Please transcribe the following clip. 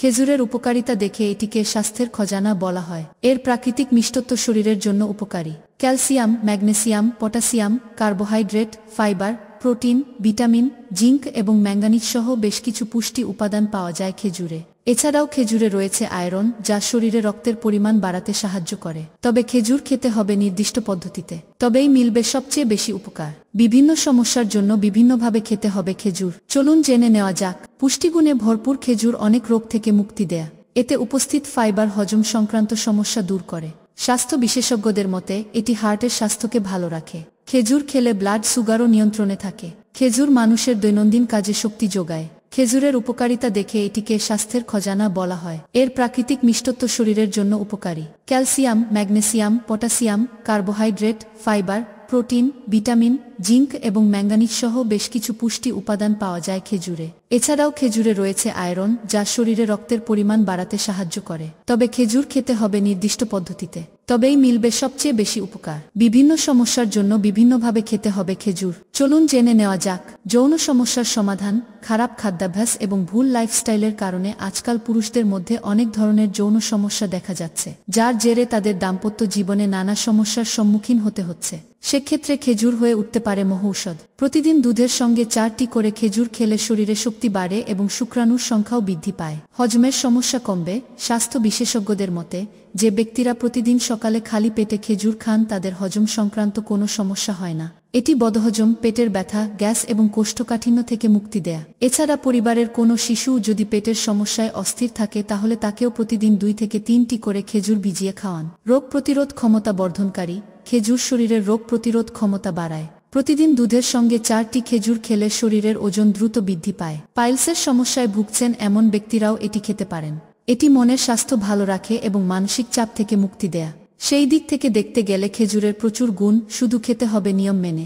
খেজুরের উপকারিতা দেখে এটিকে স্বাস্থ্যের খজানা বলা হয়। এর প্রাকৃতিক মিষ্টত্ব শরীরের জন্য উপকারী। Calcium, magnesium, potassium, carbohydrate, fibre, protein, vitamin, zinc এবং ম্যাঙ্গানিজ সহ বেশ কিছু পুষ্টি উপাদান পাওয়া যায় খেজুরে। এছাড়াও খেজুরে রয়েছে আয়রন, যা শরীরে রক্তের পরিমাণ বাড়াতে সাহায্য করে। তবে খেজুর খেতে হবে নির্দিষ্ট পদ্ধতিতে, তবেই মিলবে সবচেয়ে বেশি উপকার। বিভিন্ন সমস্যার জন্য বিভিন্নভাবে খেতে হবে খেজুর। চলুন জেনে নেওয়া যাক। পুষ্টিগুণে ভরপুর খেজুর অনেক রোগ থেকে মুক্তি দেয়। এতে উপস্থিত ফাইবার হজম সংক্রান্ত সমস্যা দূর করে। স্বাস্থ্য বিশেষজ্ঞদের মতে এটি হার্টের স্বাস্থ্যকে ভালো রাখে। খেজুর খেলে ব্লাড সুগারও নিয়ন্ত্রণে থাকে। খেজুর মানুষের দৈনন্দিন কাজে শক্তি যোগায়। খেজুরের উপকারিতা দেখে এটিকে স্বাস্থ্যের খজানা বলা হয়। এর প্রাকৃতিক মিষ্টত্ব শরীরের জন্য উপকারী। Calcium, magnesium, potassium, carbohydrate, fibre, protein, vitamin, zinc এবং ম্যাঙ্গানিজ সহ বেশ কিছু পুষ্টি উপাদান পাওয়া যায় খেজুরে। এছাড়াও খেজুরে রয়েছে আয়রন, যা শরীরে রক্তের পরিমাণ বাড়াতে সাহায্য করে। তবে খেজুর খেতে হবে নির্দিষ্ট পদ্ধতিতে, তবেই মিলবে সবচেয়ে বেশি উপকার। বিভিন্ন সমস্যার জন্য বিভিন্নভাবে খেতে হবে খেজুর। চলুন জেনে নেওয়া যাক। যৌন সমস্যার সমাধান। খারাপ খাদ্যাভ্যাস এবং ভুল লাইফস্টাইলের কারণে আজকাল পুরুষদের মধ্যে অনেক ধরনের যৌন সমস্যা দেখা যাচ্ছে, যার জেরে তাদের দাম্পত্য জীবনে নানা সমস্যার সম্মুখীন হতে হচ্ছে। সেক্ষেত্রে খেজুর হয়ে উঠতে পারে মহৌষধ। প্রতিদিন দুধের সঙ্গে 4টি করে খেজুর খেলে শরীরে শক্তি বাড়ে এবং শুক্রাণুর সংখ্যাও বৃদ্ধি পায়। হজমের সমস্যা কমবে। স্বাস্থ্য বিশেষজ্ঞদের মতে যে ব্যক্তিরা প্রতিদিন সকালে খালি পেটে খেজুর খান তাদের হজম সংক্রান্ত কোনো সমস্যা হয় না। এটি বদহজম, পেটের ব্যথা, গ্যাস এবং কোষ্ঠকাঠিন্য থেকে মুক্তি দেয়। এছাড়া পরিবারের কোনো শিশু যদি পেটের সমস্যায় অস্থির থাকে তাহলে তাকেও প্রতিদিন 2 থেকে 3টি করে খেজুর ভিজিয়ে খাওয়ান। রোগ প্রতিরোধ ক্ষমতা বর্ধনকারী। খেজুর শরীরের রোগ প্রতিরোধ ক্ষমতা বাড়ায়। প্রতিদিন দুধের সঙ্গে 4টি খেজুর খেলে শরীরের ওজন দ্রুত বৃদ্ধি পায়। পাইলসের সমস্যায় ভুগছেন এমন ব্যক্তিরাও এটি খেতে পারেন। এটি মনের স্বাস্থ্য ভালো রাখে এবং মানসিক চাপ থেকে মুক্তি দেয়। সেই দিক থেকে দেখতে গেলে খেজুরের প্রচুর গুণ, শুধু খেতে হবে নিয়ম মেনে।